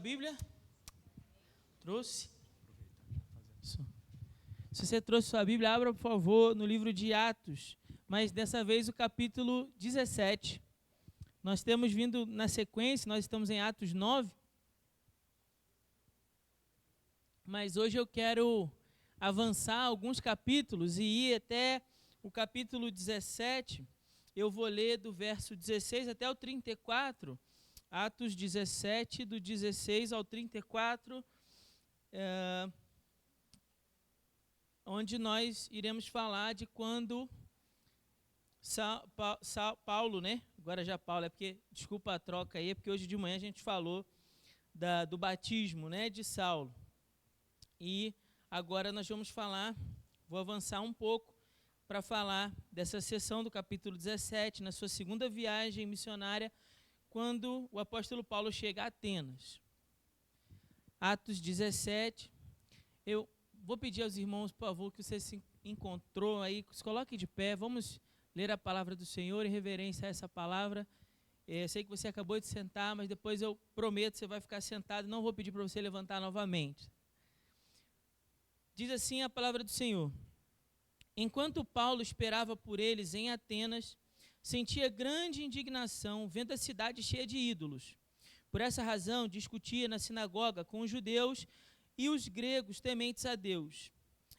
Bíblia? Trouxe? Isso. Se você trouxe sua Bíblia, abra, por favor, no livro de Atos, mas dessa vez o capítulo 17. Nós temos vindo na sequência, nós estamos em Atos 9, mas hoje eu quero avançar alguns capítulos e ir até o capítulo 17. Eu vou ler do verso 16 até o 34, Atos 17, do 16 ao 34, onde nós iremos falar de quando Paulo, né? Agora já Paulo, é porque, desculpa a troca aí, é porque hoje de manhã a gente falou do batismo, né, de Saulo. E agora nós vamos falar, vou avançar um pouco para falar dessa sessão do capítulo 17, na sua segunda viagem missionária, quando o apóstolo Paulo chega a Atenas. Atos 17, eu vou pedir aos irmãos, por favor, que você se encontrou aí, se coloque de pé, vamos ler a palavra do Senhor em reverência a essa palavra. Sei que você acabou de sentar, mas depois eu prometo que você vai ficar sentado, não vou pedir para você levantar novamente. Diz assim a palavra do Senhor: enquanto Paulo esperava por eles em Atenas, sentia grande indignação vendo a cidade cheia de ídolos. Por essa razão, discutia na sinagoga com os judeus e os gregos tementes a Deus,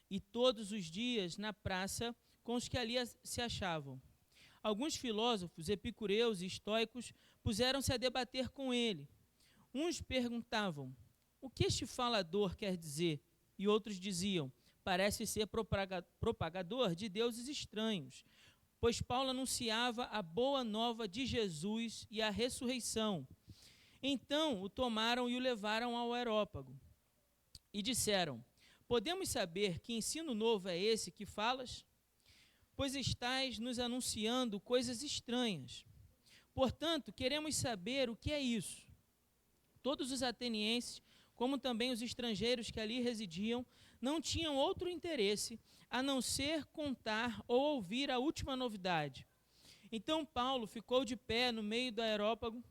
e todos os dias na praça com os que ali se achavam. Alguns filósofos, epicureus e estoicos puseram-se a debater com ele. Uns perguntavam: o que este falador quer dizer? E outros diziam: parece ser propagador de deuses estranhos, pois Paulo anunciava a boa nova de Jesus e a ressurreição. Então o tomaram e o levaram ao Areópago e disseram: podemos saber que ensino novo é esse que falas? Pois estás nos anunciando coisas estranhas. Portanto, queremos saber o que é isso. Todos os atenienses, como também os estrangeiros que ali residiam, não tinham outro interesse a não ser contar ou ouvir a última novidade. Então Paulo ficou de pé no meio do Areópago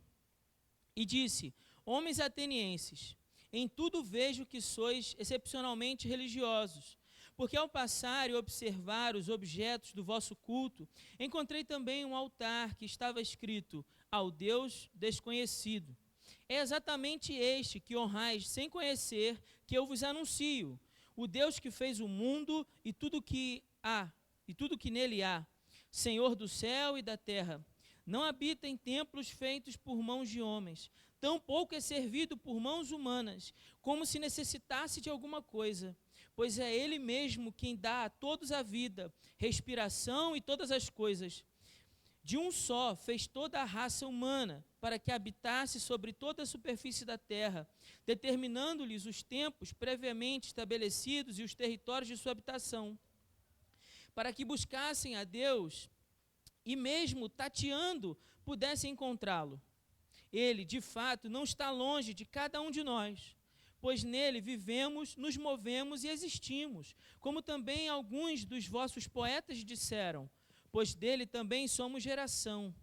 e disse: homens atenienses, em tudo vejo que sois excepcionalmente religiosos, porque ao passar e observar os objetos do vosso culto, encontrei também um altar que estava escrito: ao Deus desconhecido. É exatamente este que honrais sem conhecer que eu vos anuncio, o Deus que fez o mundo e tudo que há, e tudo que nele há, Senhor do céu e da terra. Não habita em templos feitos por mãos de homens, tampouco é servido por mãos humanas, como se necessitasse de alguma coisa, pois é Ele mesmo quem dá a todos a vida, respiração e todas as coisas. De um só fez toda a raça humana, para que habitasse sobre toda a superfície da terra, determinando-lhes os tempos previamente estabelecidos e os territórios de sua habitação, para que buscassem a Deus e mesmo tateando pudessem encontrá-lo. Ele, de fato, não está longe de cada um de nós, pois nele vivemos, nos movemos e existimos, como também alguns dos vossos poetas disseram, pois dele também somos geração.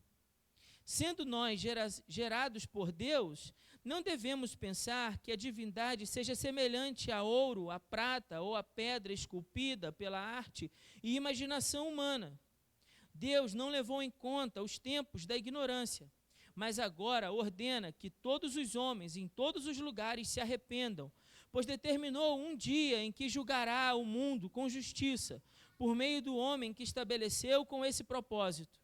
Sendo nós gerados por Deus, não devemos pensar que a divindade seja semelhante a ouro, a prata ou a pedra esculpida pela arte e imaginação humana. Deus não levou em conta os tempos da ignorância, mas agora ordena que todos os homens em todos os lugares se arrependam, pois determinou um dia em que julgará o mundo com justiça, por meio do homem que estabeleceu com esse propósito.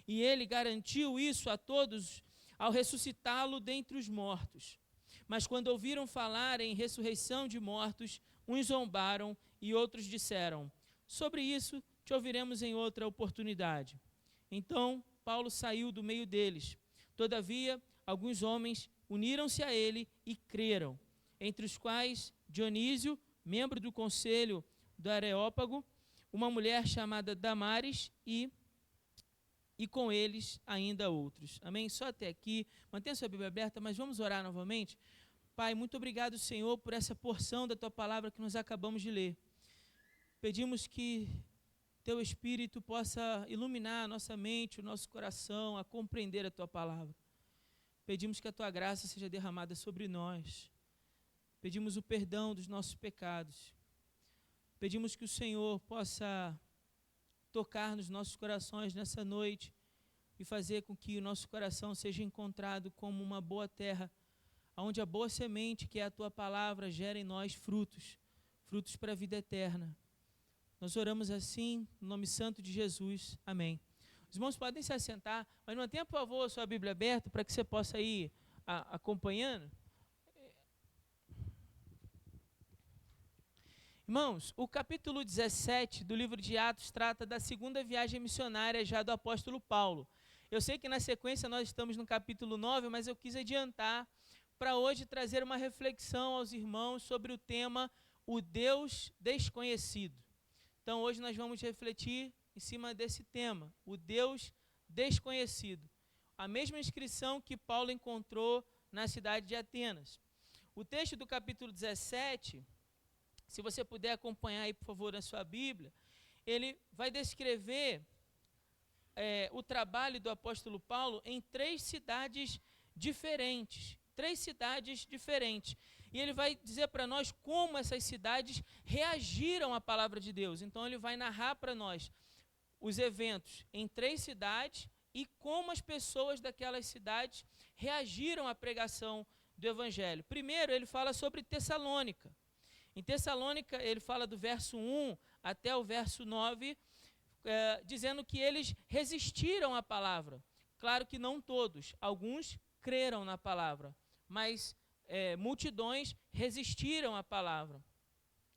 E ele garantiu isso a todos ao ressuscitá-lo dentre os mortos. Mas quando ouviram falar em ressurreição de mortos, uns zombaram e outros disseram: sobre isso te ouviremos em outra oportunidade. Então Paulo saiu do meio deles. Todavia, alguns homens uniram-se a ele e creram, entre os quais Dionísio, membro do conselho do Areópago, uma mulher chamada Damares e com eles ainda outros. Amém? Só até aqui. Mantenha sua Bíblia aberta, mas vamos orar novamente. Pai, muito obrigado, Senhor, por essa porção da Tua palavra que nós acabamos de ler. Pedimos que Teu Espírito possa iluminar a nossa mente, o nosso coração, a compreender a Tua palavra. pedimos que a Tua graça seja derramada sobre nós. Pedimos o perdão dos nossos pecados. Pedimos que o Senhor possa tocar nos nossos corações nessa noite e fazer com que o nosso coração seja encontrado como uma boa terra, onde a boa semente, que é a Tua palavra, gera em nós frutos para a vida eterna. Nós oramos assim, no nome santo de Jesus. Amém. Os irmãos podem se assentar, mas mantenha, por favor, a sua Bíblia aberta para que você possa ir acompanhando. Irmãos, o capítulo 17 do livro de Atos trata da segunda viagem missionária já do apóstolo Paulo. Eu sei que na sequência nós estamos no capítulo 9, mas eu quis adiantar para hoje trazer uma reflexão aos irmãos sobre o tema o Deus desconhecido. Então hoje nós vamos refletir em cima desse tema, o Deus desconhecido. A mesma inscrição que Paulo encontrou na cidade de Atenas. O texto do capítulo 17, se você puder acompanhar aí, por favor, na sua Bíblia, ele vai descrever o trabalho do apóstolo Paulo em três cidades diferentes. E ele vai dizer para nós como essas cidades reagiram à palavra de Deus. Então ele vai narrar para nós os eventos em três cidades e como as pessoas daquelas cidades reagiram à pregação do Evangelho. Primeiro, ele fala sobre Tessalônica. Em Tessalônica, ele fala do verso 1 até o verso 9, dizendo que eles resistiram à palavra. Claro que não todos, alguns creram na palavra, mas multidões resistiram à palavra.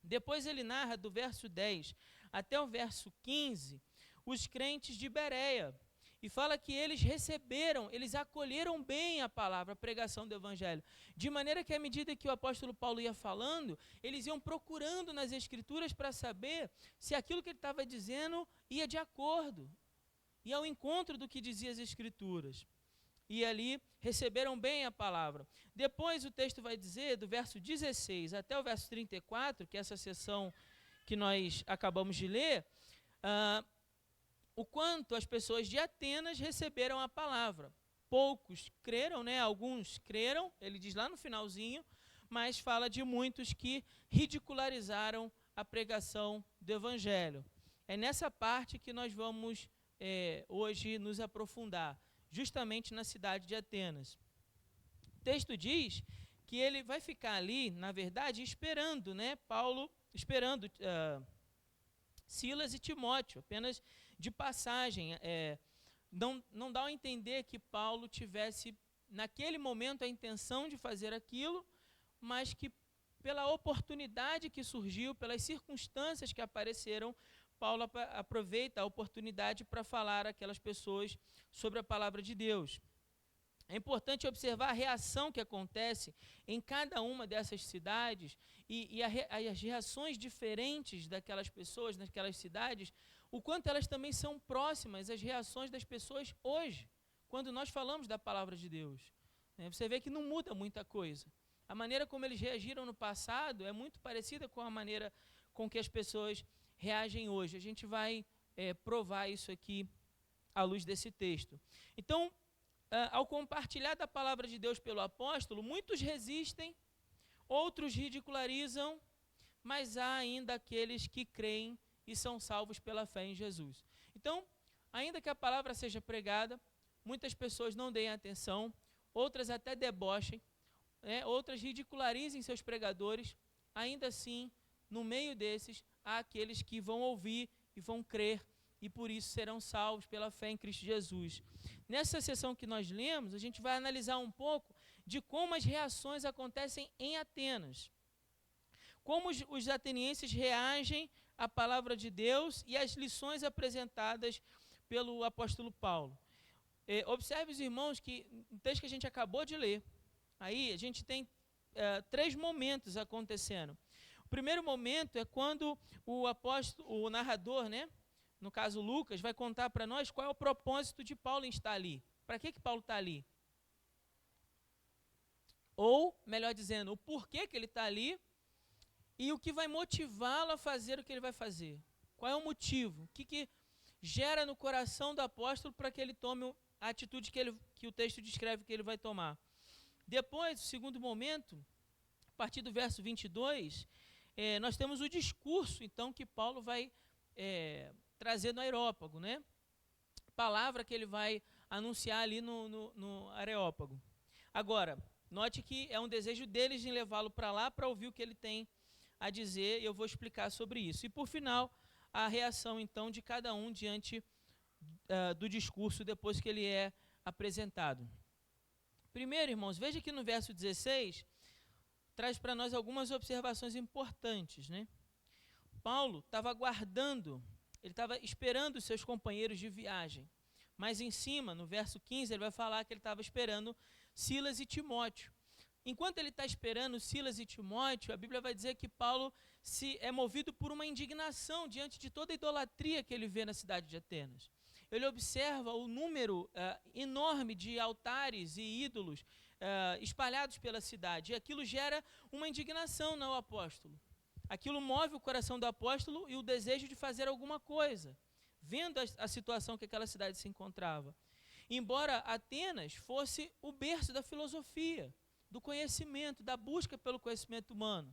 Depois ele narra do verso 10 até o verso 15, os crentes de Bereia, e fala que eles acolheram bem a palavra, a pregação do Evangelho, de maneira que à medida que o apóstolo Paulo ia falando, eles iam procurando nas Escrituras para saber se aquilo que ele estava dizendo ia de acordo, ia ao encontro do que dizia as Escrituras. E ali receberam bem a palavra. Depois o texto vai dizer, do verso 16 até o verso 34, que é essa seção que nós acabamos de ler, o quanto as pessoas de Atenas receberam a palavra. Poucos creram, alguns creram, ele diz lá no finalzinho, mas fala de muitos que ridicularizaram a pregação do Evangelho. É nessa parte que nós vamos hoje nos aprofundar, justamente na cidade de Atenas. O texto diz que ele vai ficar ali, na verdade, esperando, Silas e Timóteo, apenas de passagem. Não dá a entender que Paulo tivesse, naquele momento, a intenção de fazer aquilo, mas que pela oportunidade que surgiu, pelas circunstâncias que apareceram, Paulo aproveita a oportunidade para falar àquelas pessoas sobre a palavra de Deus. É importante observar a reação que acontece em cada uma dessas cidades e as reações diferentes daquelas pessoas naquelas cidades, o quanto elas também são próximas às reações das pessoas hoje, quando nós falamos da palavra de Deus. Você vê que não muda muita coisa. A maneira como eles reagiram no passado é muito parecida com a maneira com que as pessoas reagem hoje. A gente vai provar isso aqui à luz desse texto. Então, ao compartilhar da palavra de Deus pelo apóstolo, muitos resistem, outros ridicularizam, mas há ainda aqueles que creem e são salvos pela fé em Jesus. Então, ainda que a palavra seja pregada, muitas pessoas não deem atenção, outras até debochem, outras ridicularizem seus pregadores, ainda assim, no meio desses, há aqueles que vão ouvir e vão crer, e por isso serão salvos pela fé em Cristo Jesus. Nessa sessão que nós lemos, a gente vai analisar um pouco de como as reações acontecem em Atenas. Como os atenienses reagem à palavra de Deus e às lições apresentadas pelo apóstolo Paulo. Observe, os irmãos, que no texto que a gente acabou de ler, aí a gente tem três momentos acontecendo. O primeiro momento é quando o narrador, no caso Lucas, vai contar para nós qual é o propósito de Paulo em estar ali. Para que Paulo está ali? Ou, melhor dizendo, o porquê que ele está ali e o que vai motivá-lo a fazer o que ele vai fazer. Qual é o motivo? O que gera no coração do apóstolo para que ele tome a atitude que que o texto descreve que ele vai tomar. Depois, o segundo momento, a partir do verso 22, nós temos o discurso, então, que Paulo vai trazer no Areópago, né? Palavra que ele vai anunciar ali no Areópago. Agora, note que é um desejo deles de levá-lo para lá para ouvir o que ele tem a dizer, e eu vou explicar sobre isso. E, por final, a reação, então, de cada um diante do discurso depois que ele é apresentado. Primeiro, irmãos, veja que no verso 16 traz para nós algumas observações importantes, né? Paulo estava aguardando, ele estava esperando os seus companheiros de viagem. Mas em cima, no verso 15, ele vai falar que ele estava esperando Silas e Timóteo. Enquanto ele está esperando Silas e Timóteo, a Bíblia vai dizer que Paulo é movido por uma indignação diante de toda a idolatria que ele vê na cidade de Atenas. Ele observa o número enorme de altares e ídolos espalhados pela cidade, e aquilo gera uma indignação no apóstolo. Aquilo move o coração do apóstolo e o desejo de fazer alguma coisa, vendo a situação que aquela cidade se encontrava. Embora Atenas fosse o berço da filosofia, do conhecimento, da busca pelo conhecimento humano.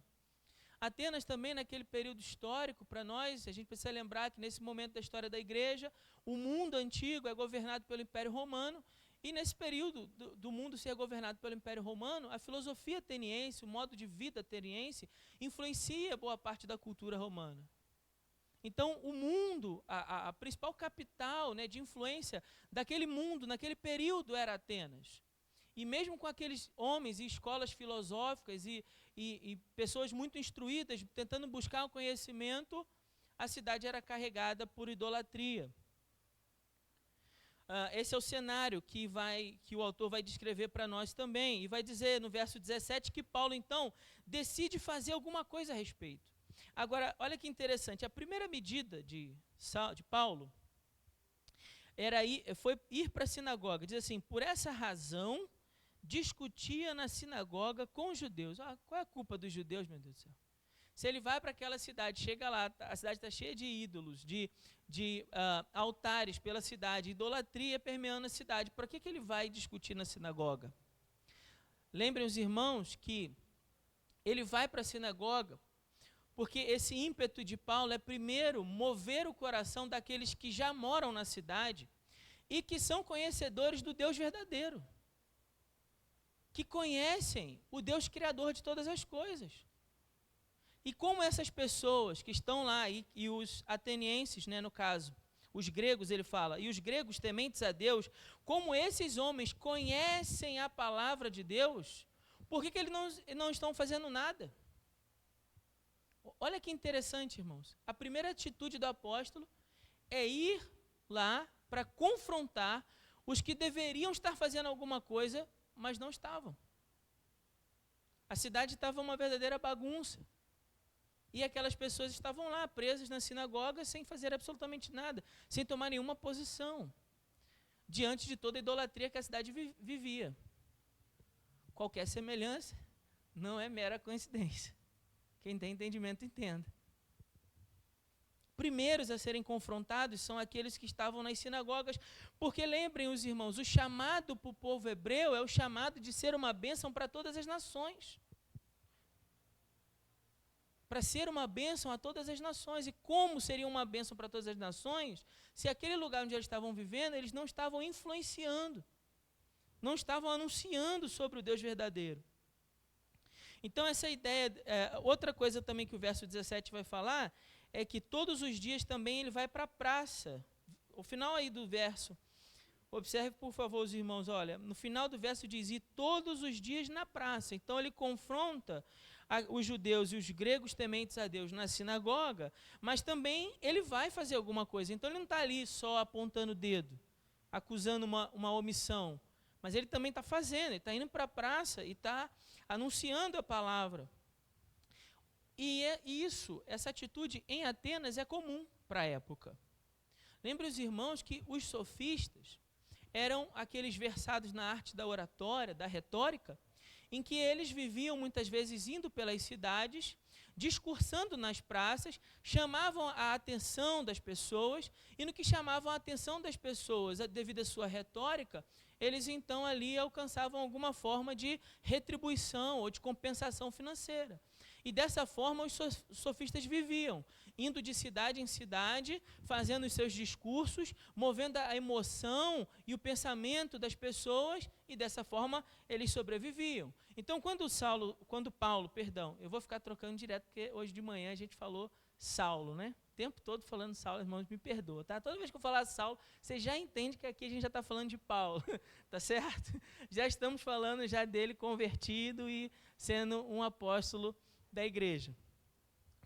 Atenas também, naquele período histórico, para nós, a gente precisa lembrar que nesse momento da história da igreja, o mundo antigo é governado pelo Império Romano, e nesse período do mundo ser governado pelo Império Romano, a filosofia ateniense, o modo de vida ateniense, influencia boa parte da cultura romana. Então, o mundo, a principal capital, né, de influência daquele mundo, naquele período, era Atenas. E mesmo com aqueles homens e escolas filosóficas e pessoas muito instruídas, tentando buscar o conhecimento, a cidade era carregada por idolatria. Esse é o cenário que o autor vai descrever para nós também. E vai dizer no verso 17 que Paulo, então, decide fazer alguma coisa a respeito. Agora, olha que interessante. A primeira medida de Paulo foi ir para a sinagoga. Diz assim, por essa razão, discutia na sinagoga com os judeus. Qual é a culpa dos judeus, meu Deus do céu? Se ele vai para aquela cidade, chega lá, a cidade está cheia de ídolos, de altares pela cidade, idolatria permeando a cidade. Por que ele vai discutir na sinagoga? Lembrem os irmãos que ele vai para a sinagoga porque esse ímpeto de Paulo é, primeiro, mover o coração daqueles que já moram na cidade e que são conhecedores do Deus verdadeiro, que conhecem o Deus criador de todas as coisas. E como essas pessoas que estão lá, e os atenienses, né, no caso, os gregos, ele fala, e os gregos tementes a Deus, como esses homens conhecem a palavra de Deus, por que eles não estão fazendo nada? Olha que interessante, irmãos. A primeira atitude do apóstolo é ir lá para confrontar os que deveriam estar fazendo alguma coisa, mas não estavam. A cidade estava uma verdadeira bagunça. E aquelas pessoas estavam lá, presas na sinagoga, sem fazer absolutamente nada, sem tomar nenhuma posição, diante de toda a idolatria que a cidade vivia. Qualquer semelhança não é mera coincidência. Quem tem entendimento, entenda. Primeiros a serem confrontados são aqueles que estavam nas sinagogas, porque lembrem os irmãos, o chamado para o povo hebreu é o chamado de ser uma bênção para todas as nações. Para ser uma bênção a todas as nações. E como seria uma bênção para todas as nações, se aquele lugar onde eles estavam vivendo, eles não estavam influenciando, não estavam anunciando sobre o Deus verdadeiro. Então, essa ideia, outra coisa também que o verso 17 vai falar, é que todos os dias também ele vai para a praça. O final aí do verso, observe por favor os irmãos, olha, no final do verso diz, e todos os dias na praça. Então ele confronta os judeus e os gregos tementes a Deus na sinagoga, mas também ele vai fazer alguma coisa. Então ele não está ali só apontando o dedo, acusando uma omissão, mas ele também está fazendo, ele está indo para a praça e está anunciando a palavra. E essa atitude em Atenas é comum para a época. Lembre os irmãos que os sofistas eram aqueles versados na arte da oratória, da retórica, em que eles viviam muitas vezes indo pelas cidades, discursando nas praças, chamavam a atenção das pessoas, e no que chamavam a atenção das pessoas, devido à sua retórica, eles então ali alcançavam alguma forma de retribuição ou de compensação financeira. E dessa forma os sofistas viviam, indo de cidade em cidade, fazendo os seus discursos, movendo a emoção e o pensamento das pessoas, e dessa forma eles sobreviviam. Então, quando Paulo, eu vou ficar trocando direto, porque hoje de manhã a gente falou Saulo, né? O tempo todo falando Saulo, irmãos, me perdoa, tá? Toda vez que eu falar Saulo, você já entende que aqui a gente já está falando de Paulo, tá certo? Já estamos falando já dele convertido e sendo um apóstolo da igreja.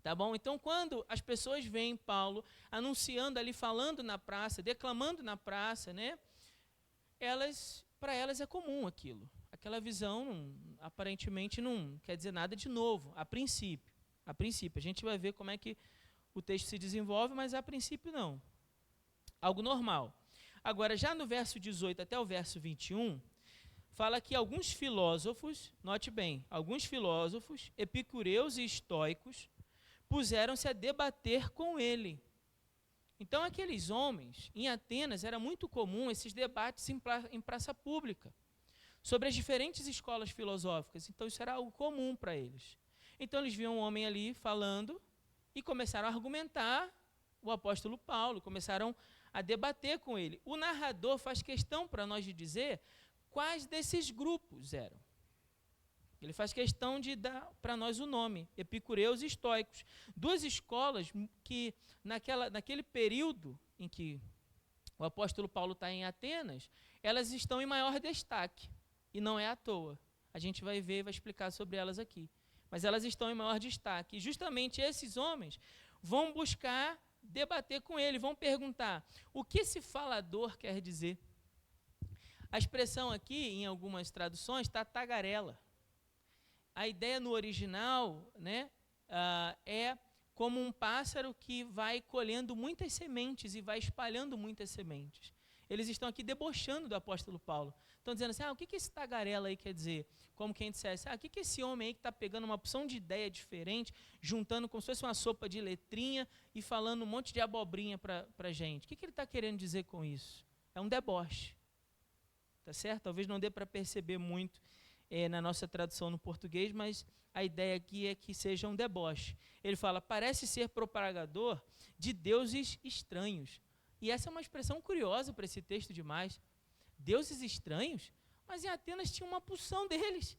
Tá bom? Então, quando as pessoas veem Paulo anunciando ali, falando na praça, declamando na praça, né? Para elas é comum aquilo. Aquela visão, aparentemente, não quer dizer nada de novo, a princípio. A princípio. A gente vai ver como é que o texto se desenvolve, mas a princípio não. Algo normal. Agora, já no verso 18 até o verso 21, fala que alguns filósofos, note bem, alguns filósofos, epicureus e estoicos, puseram-se a debater com ele. Então, aqueles homens, em Atenas, era muito comum esses debates em praça pública, sobre as diferentes escolas filosóficas. Então, isso era algo comum para eles. Então, eles viam um homem ali falando e começaram a argumentar o apóstolo Paulo, começaram a debater com ele. O narrador faz questão para nós de dizer quais desses grupos eram. Ele faz questão de dar para nós o nome, epicureus e estoicos. Duas escolas que, naquele período em que o apóstolo Paulo está em Atenas, elas estão em maior destaque, e não é à toa. A gente vai ver e vai explicar sobre elas aqui. Mas elas estão em maior destaque. E justamente esses homens vão buscar debater com ele, vão perguntar o que esse falador quer dizer. A expressão aqui, em algumas traduções, está tagarela. A ideia no original, né, é como um pássaro que vai colhendo muitas sementes e vai espalhando muitas sementes. Eles estão aqui debochando do apóstolo Paulo. Estão dizendo assim, o que esse tagarela aí quer dizer? Como quem dissesse, o que esse homem aí que está pegando uma opção de ideia diferente, juntando como se fosse uma sopa de letrinha e falando um monte de abobrinha para a gente. O que ele está querendo dizer com isso? É um deboche. Tá certo? Talvez não dê para perceber muito na nossa tradução no português, mas a ideia aqui é que seja um deboche. Ele fala, parece ser propagador de deuses estranhos. E essa é uma expressão curiosa para esse texto demais. Deuses estranhos? Mas em Atenas tinha uma porção deles.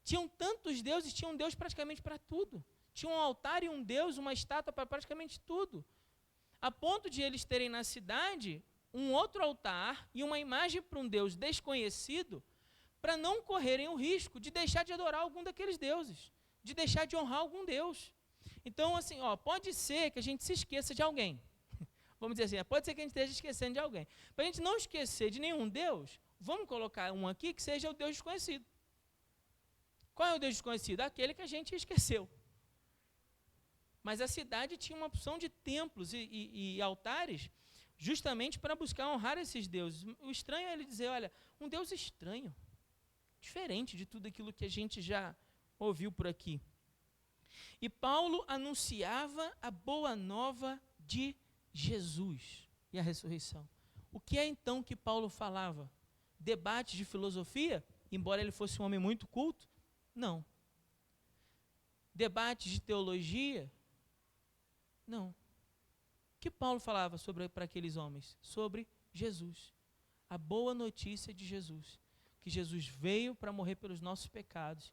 Tinham tantos deuses, tinha um Deus praticamente para tudo. Tinha um altar e um Deus, uma estátua para praticamente tudo. A ponto de eles terem na cidade um outro altar e uma imagem para um Deus desconhecido, para não correrem o risco de deixar de adorar algum daqueles deuses, de deixar de honrar algum Deus. Então, assim, pode ser que a gente se esqueça de alguém. Vamos dizer assim, pode ser que a gente esteja esquecendo de alguém. Para a gente não esquecer de nenhum Deus, vamos colocar um aqui que seja o Deus desconhecido. Qual é o Deus desconhecido? Aquele que a gente esqueceu. Mas a cidade tinha uma opção de templos e altares justamente para buscar honrar esses deuses. O estranho é ele dizer, olha, um Deus estranho, diferente de tudo aquilo que a gente já ouviu por aqui. E Paulo anunciava a boa nova de Jesus e a ressurreição. O que é então que Paulo falava? Debates de filosofia? Embora ele fosse um homem muito culto? Não. Debates de teologia? Não. O que Paulo falava para aqueles homens? Sobre Jesus. A boa notícia de Jesus. Que Jesus veio para morrer pelos nossos pecados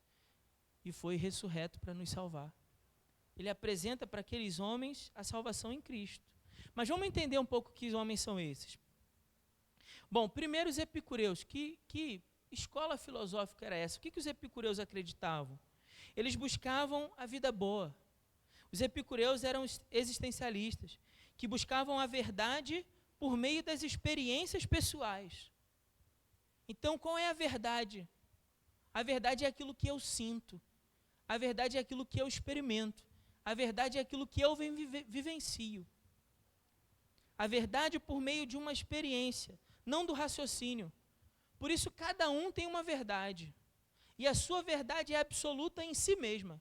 e foi ressurreto para nos salvar. Ele apresenta para aqueles homens a salvação em Cristo. Mas vamos entender um pouco que homens são esses. Bom, primeiro os epicureus. Que escola filosófica era essa? O que os epicureus acreditavam? Eles buscavam a vida boa. Os epicureus eram existencialistas, que buscavam a verdade por meio das experiências pessoais. Então, qual é a verdade? A verdade é aquilo que eu sinto. A verdade é aquilo que eu experimento. A verdade é aquilo que eu vivencio. A verdade por meio de uma experiência, não do raciocínio. Por isso, cada um tem uma verdade. E a sua verdade é absoluta em si mesma.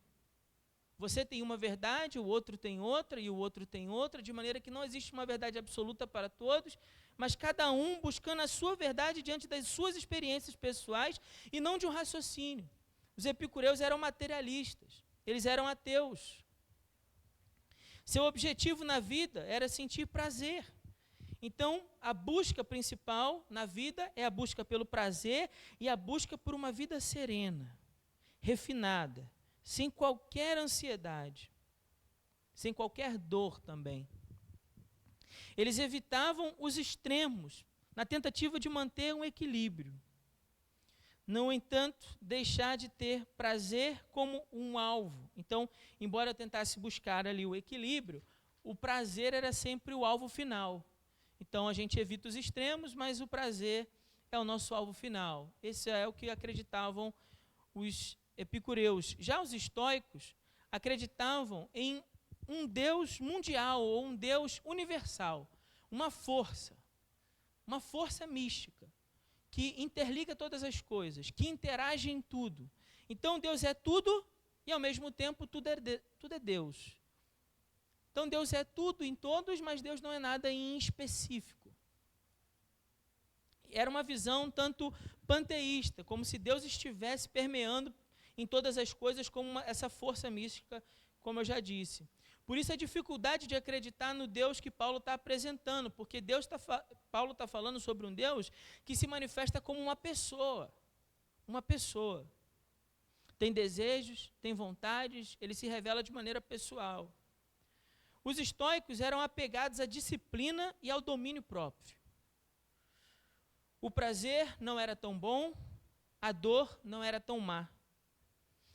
Você tem uma verdade, o outro tem outra, e o outro tem outra, de maneira que não existe uma verdade absoluta para todos, mas cada um buscando a sua verdade diante das suas experiências pessoais e não de um raciocínio. Os epicureus eram materialistas, eles eram ateus. Seu objetivo na vida era sentir prazer. Então, a busca principal na vida é a busca pelo prazer e a busca por uma vida serena, refinada, sem qualquer ansiedade, sem qualquer dor também. Eles evitavam os extremos, na tentativa de manter um equilíbrio. No entanto, deixar de ter prazer como um alvo. Então, embora eu tentasse buscar ali o equilíbrio, o prazer era sempre o alvo final. Então, a gente evita os extremos, mas o prazer é o nosso alvo final. Esse é o que acreditavam os epicureus. Já os estoicos acreditavam em um Deus mundial ou um Deus universal, uma força mística, que interliga todas as coisas, que interage em tudo. Então, Deus é tudo e, ao mesmo tempo, tudo é Deus. Então, Deus é tudo em todos, mas Deus não é nada em específico. Era uma visão tanto panteísta, como se Deus estivesse permeando em todas as coisas como essa força mística, como eu já disse. Por isso a dificuldade de acreditar no Deus que Paulo está apresentando, porque Paulo está falando sobre um Deus que se manifesta como uma pessoa. Uma pessoa. Tem desejos, tem vontades, ele se revela de maneira pessoal. Os estoicos eram apegados à disciplina e ao domínio próprio. O prazer não era tão bom, a dor não era tão má.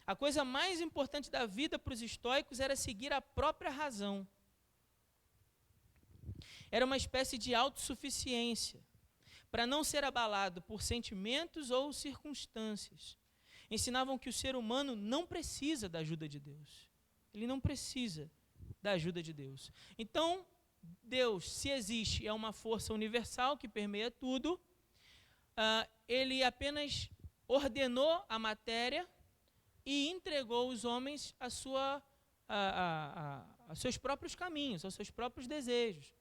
A coisa mais importante da vida para os estoicos era seguir a própria razão. Era uma espécie de autossuficiência, para não ser abalado por sentimentos ou circunstâncias. Ensinavam que o ser humano não precisa da ajuda de Deus. Ele não precisa da ajuda de Deus. Então, Deus, se existe, é uma força universal que permeia tudo. Ele apenas ordenou a matéria e entregou os homens a seus próprios caminhos, aos seus próprios desejos.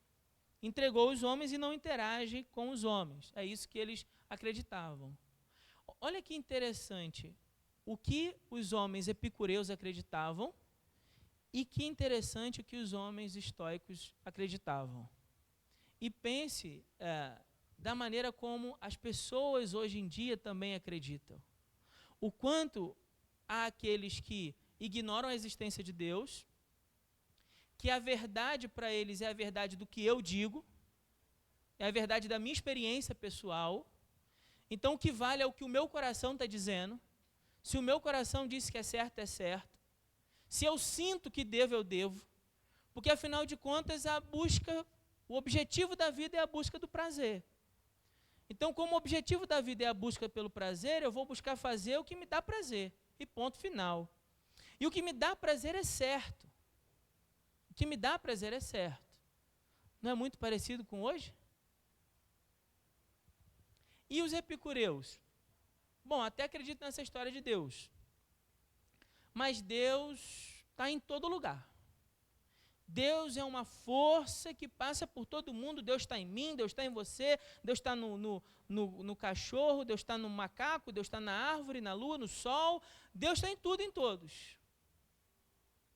Entregou os homens e não interage com os homens. É isso que eles acreditavam. Olha que interessante o que os homens epicureus acreditavam e que interessante o que os homens estoicos acreditavam. E pense da maneira como as pessoas hoje em dia também acreditam. O quanto há aqueles que ignoram a existência de Deus, que a verdade para eles é a verdade do que eu digo, é a verdade da minha experiência pessoal. Então, o que vale é o que o meu coração está dizendo. Se o meu coração disse que é certo, é certo. Se eu sinto que devo, eu devo. Porque, afinal de contas, o objetivo da vida é a busca do prazer. Então, como o objetivo da vida é a busca pelo prazer, eu vou buscar fazer o que me dá prazer. E ponto final. E o que me dá prazer é certo. O que me dá prazer é certo. Não é muito parecido com hoje? E os epicureus? Bom, até acredito nessa história de Deus. Mas Deus está em todo lugar. Deus é uma força que passa por todo mundo. Deus está em mim, Deus está em você, Deus está no cachorro, Deus está no macaco, Deus está na árvore, na lua, no sol. Deus está em tudo e em todos.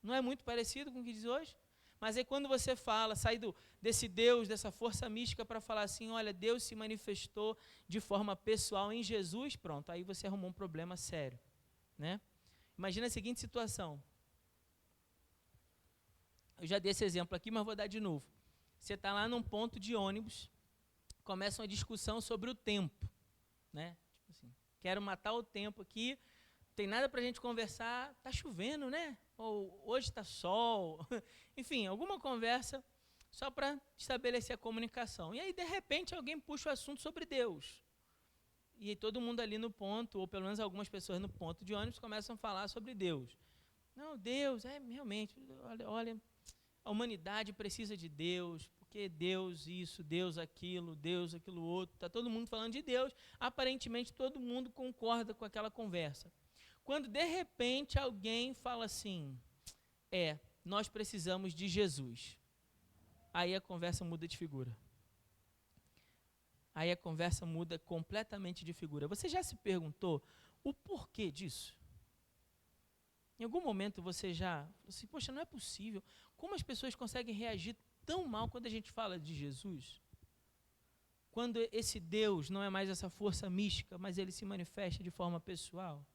Não é muito parecido com o que diz hoje? Mas aí quando você fala, sai desse Deus, dessa força mística para falar assim, olha, Deus se manifestou de forma pessoal em Jesus, pronto, aí você arrumou um problema sério, né? Imagina a seguinte situação. Eu já dei esse exemplo aqui, mas vou dar de novo. Você está lá num ponto de ônibus, começa uma discussão sobre o tempo, né? Tipo assim, quero matar o tempo aqui, não tem nada para a gente conversar, está chovendo, né? Ou hoje está sol, enfim, alguma conversa só para estabelecer a comunicação. E aí, de repente, alguém puxa o assunto sobre Deus. E aí, todo mundo ali no ponto, ou pelo menos algumas pessoas no ponto de ônibus, começam a falar sobre Deus. Não, Deus, realmente, olha, a humanidade precisa de Deus, porque Deus isso, Deus aquilo outro. Está todo mundo falando de Deus, aparentemente todo mundo concorda com aquela conversa. Quando, de repente, alguém fala assim, nós precisamos de Jesus. Aí a conversa muda de figura. aí a conversa muda completamente de figura. Você já se perguntou o porquê disso? Em algum momento você já falou assim, poxa, não é possível. Como as pessoas conseguem reagir tão mal quando a gente fala de Jesus? Quando esse Deus não é mais essa força mística, mas ele se manifesta de forma pessoal.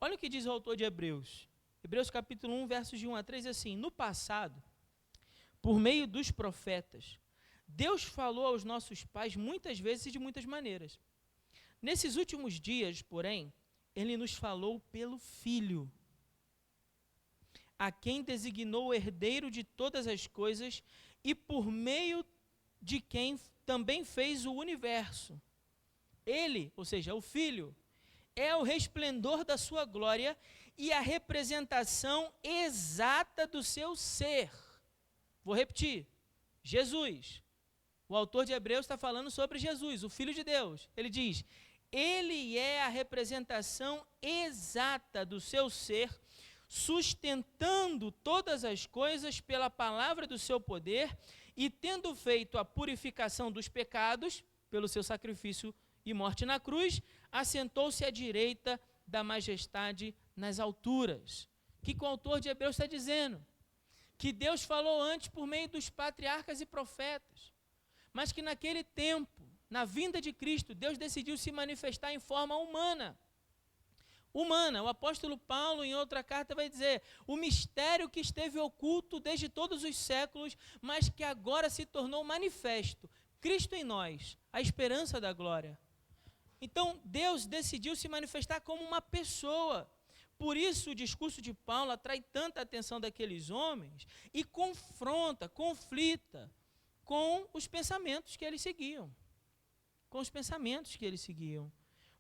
Olha o que diz o autor de Hebreus. Hebreus capítulo 1, versos de 1 a 3, assim, no passado, por meio dos profetas, Deus falou aos nossos pais muitas vezes e de muitas maneiras. Nesses últimos dias, porém, ele nos falou pelo Filho, a quem designou o herdeiro de todas as coisas e por meio de quem também fez o universo. Ele, ou seja, o Filho, é o resplendor da sua glória e a representação exata do seu ser. Vou repetir, Jesus. O autor de Hebreus está falando sobre Jesus, o Filho de Deus. Ele diz, ele é a representação exata do seu ser, sustentando todas as coisas pela palavra do seu poder e tendo feito a purificação dos pecados, pelo seu sacrifício e morte na cruz, assentou-se à direita da majestade nas alturas. O que o autor de Hebreus está dizendo? Que Deus falou antes por meio dos patriarcas e profetas, mas que naquele tempo, na vinda de Cristo, Deus decidiu se manifestar em forma humana. O apóstolo Paulo, em outra carta, vai dizer, o mistério que esteve oculto desde todos os séculos, mas que agora se tornou manifesto, Cristo em nós, a esperança da glória. Então, Deus decidiu se manifestar como uma pessoa. Por isso, o discurso de Paulo atrai tanta atenção daqueles homens e conflita com os pensamentos que eles seguiam.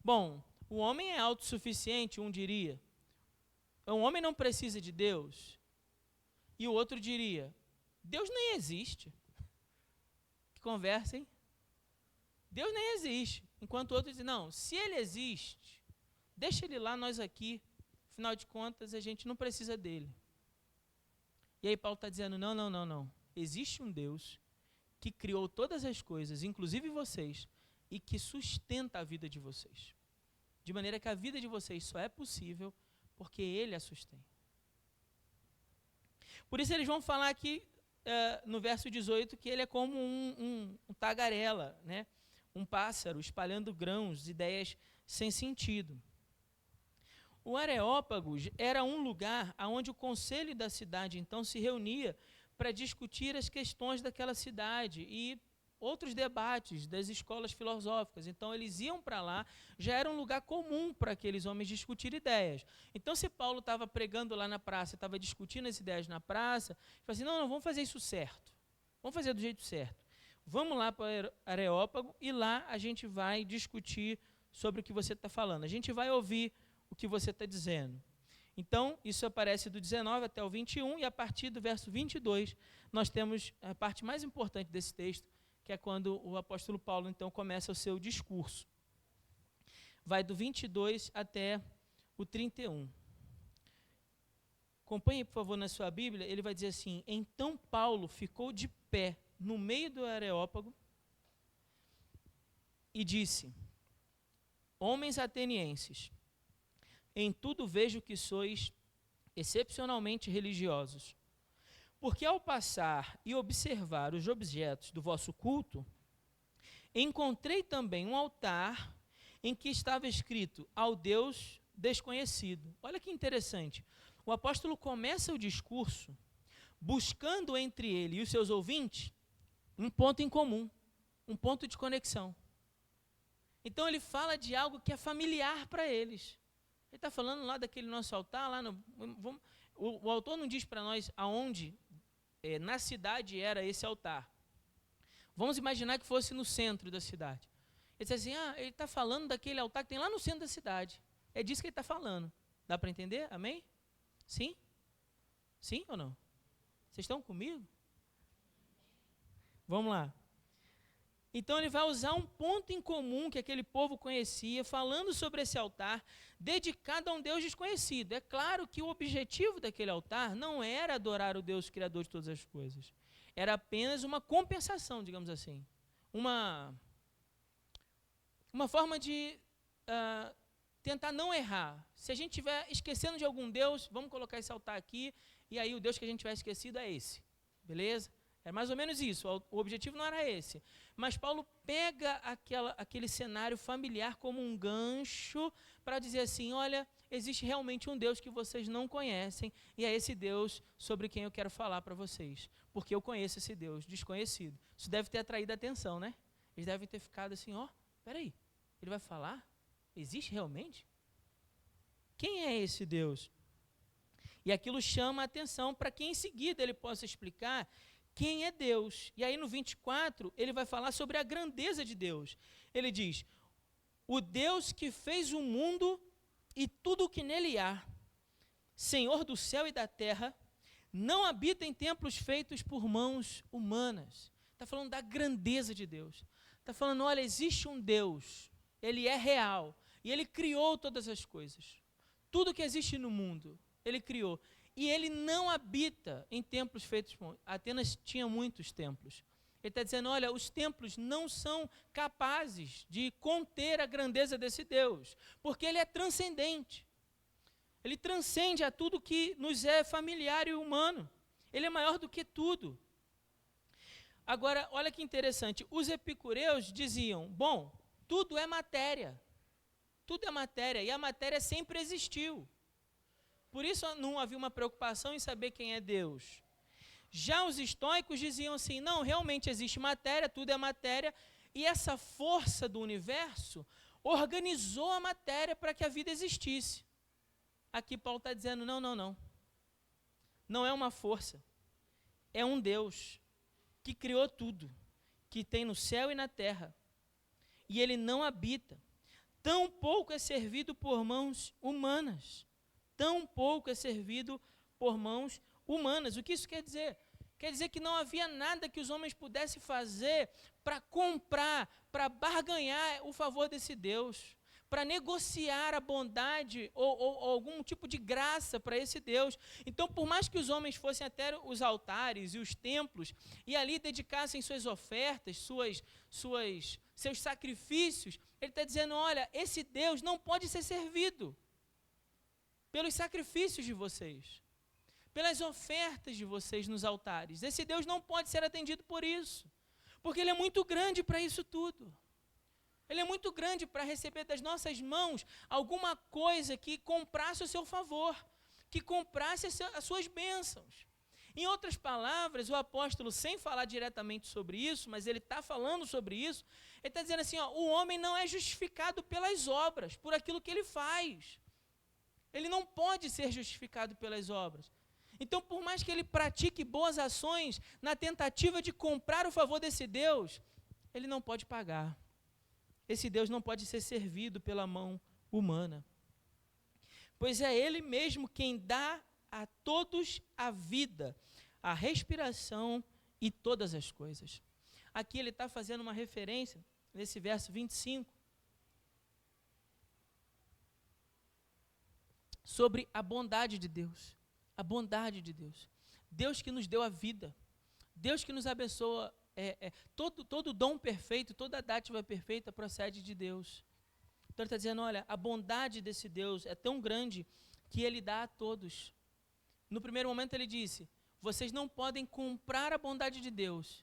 Bom, o homem é autossuficiente, um diria. O homem não precisa de Deus. E o outro diria, Deus nem existe. Que conversa, hein? Deus nem existe. Enquanto o outro diz, não, se ele existe, deixa ele lá, nós aqui. Afinal de contas, a gente não precisa dele. E aí Paulo está dizendo, não. Existe um Deus que criou todas as coisas, inclusive vocês, e que sustenta a vida de vocês. De maneira que a vida de vocês só é possível porque ele a sustém. Por isso eles vão falar aqui, no verso 18, que ele é como um tagarela, né? Um pássaro espalhando grãos, ideias sem sentido. O Areópago era um lugar onde o conselho da cidade, então, se reunia para discutir as questões daquela cidade e outros debates das escolas filosóficas. Então, eles iam para lá, já era um lugar comum para aqueles homens discutir ideias. Então, se Paulo estava pregando lá na praça, estava discutindo as ideias na praça, ele falou assim, não, vamos fazer isso certo. Vamos fazer do jeito certo. Vamos lá para o Areópago e lá a gente vai discutir sobre o que você está falando. A gente vai ouvir o que você está dizendo. Então, isso aparece do 19 até o 21, e a partir do verso 22, nós temos a parte mais importante desse texto, que é quando o apóstolo Paulo, então, começa o seu discurso. Vai do 22 até o 31. Acompanhe, por favor, na sua Bíblia, ele vai dizer assim, então Paulo ficou de pé no meio do Areópago e disse, homens atenienses, em tudo vejo que sois excepcionalmente religiosos, porque ao passar e observar os objetos do vosso culto, encontrei também um altar em que estava escrito ao Deus desconhecido. Olha que interessante, o apóstolo começa o discurso buscando entre ele e os seus ouvintes um ponto em comum, um ponto de conexão. Então ele fala de algo que é familiar para eles. Ele está falando lá daquele nosso altar, o autor não diz para nós aonde, na cidade era esse altar. Vamos imaginar que fosse no centro da cidade. Ele diz assim, ele está falando daquele altar que tem lá no centro da cidade. É disso que ele está falando. Dá para entender? Amém? Sim? Sim ou não? Vocês estão comigo? Vamos lá. Então ele vai usar um ponto em comum que aquele povo conhecia, falando sobre esse altar, dedicado a um Deus desconhecido. É claro que o objetivo daquele altar não era adorar o Deus criador de todas as coisas. Era apenas uma compensação, digamos assim. uma forma de tentar não errar. Se a gente estiver esquecendo de algum Deus, vamos colocar esse altar aqui, e aí o Deus que a gente tiver esquecido é esse. Beleza? É mais ou menos isso. O objetivo não era esse. Mas Paulo pega aquele cenário familiar como um gancho para dizer assim, olha, existe realmente um Deus que vocês não conhecem, e é esse Deus sobre quem eu quero falar para vocês. Porque eu conheço esse Deus desconhecido. Isso deve ter atraído a atenção, né? Eles devem ter ficado assim, peraí, ele vai falar? Existe realmente? Quem é esse Deus? E aquilo chama a atenção para que em seguida ele possa explicar quem é Deus. E aí no 24, ele vai falar sobre a grandeza de Deus. Ele diz, o Deus que fez o mundo e tudo o que nele há, Senhor do céu e da terra, não habita em templos feitos por mãos humanas. Está falando da grandeza de Deus. Está falando, olha, existe um Deus, ele é real, e ele criou todas as coisas. Tudo que existe no mundo, ele criou. E ele não habita em templos feitos por... Atenas tinha muitos templos. Ele está dizendo, olha, os templos não são capazes de conter a grandeza desse Deus, porque ele é transcendente. Ele transcende a tudo que nos é familiar e humano. Ele é maior do que tudo. Agora, olha que interessante, os epicureus diziam, bom, tudo é matéria. Tudo é matéria, e a matéria sempre existiu. Por isso não havia uma preocupação em saber quem é Deus. Já os estoicos diziam assim, não, realmente existe matéria, tudo é matéria, e essa força do universo organizou a matéria para que a vida existisse. Aqui Paulo está dizendo, não. Não é uma força, é um Deus que criou tudo, que tem no céu e na terra, e ele não habita. Tão pouco é servido por mãos humanas. Tão pouco é servido por mãos humanas. O que isso quer dizer? Quer dizer que não havia nada que os homens pudessem fazer para comprar, para barganhar o favor desse Deus, para negociar a bondade ou algum tipo de graça para esse Deus. Então, por mais que os homens fossem até os altares e os templos, e ali dedicassem suas ofertas, seus sacrifícios, ele está dizendo, olha, esse Deus não pode ser servido pelos sacrifícios de vocês, pelas ofertas de vocês nos altares. Esse Deus não pode ser atendido por isso, porque ele é muito grande para isso tudo. Ele é muito grande para receber das nossas mãos alguma coisa que comprasse o seu favor, que comprasse as suas bênçãos. Em outras palavras, o apóstolo, sem falar diretamente sobre isso, mas ele está falando sobre isso, ele está dizendo assim, o homem não é justificado pelas obras, por aquilo que ele faz. Ele não pode ser justificado pelas obras. Então, por mais que ele pratique boas ações na tentativa de comprar o favor desse Deus, ele não pode pagar. Esse Deus não pode ser servido pela mão humana. Pois é ele mesmo quem dá a todos a vida, a respiração e todas as coisas. Aqui ele está fazendo uma referência, nesse verso 25, sobre a bondade de Deus. A bondade de Deus. Deus que nos deu a vida. Deus que nos abençoa. Todo dom perfeito, toda dádiva perfeita procede de Deus. Então ele está dizendo, olha, a bondade desse Deus é tão grande que ele dá a todos. No primeiro momento ele disse, vocês não podem comprar a bondade de Deus,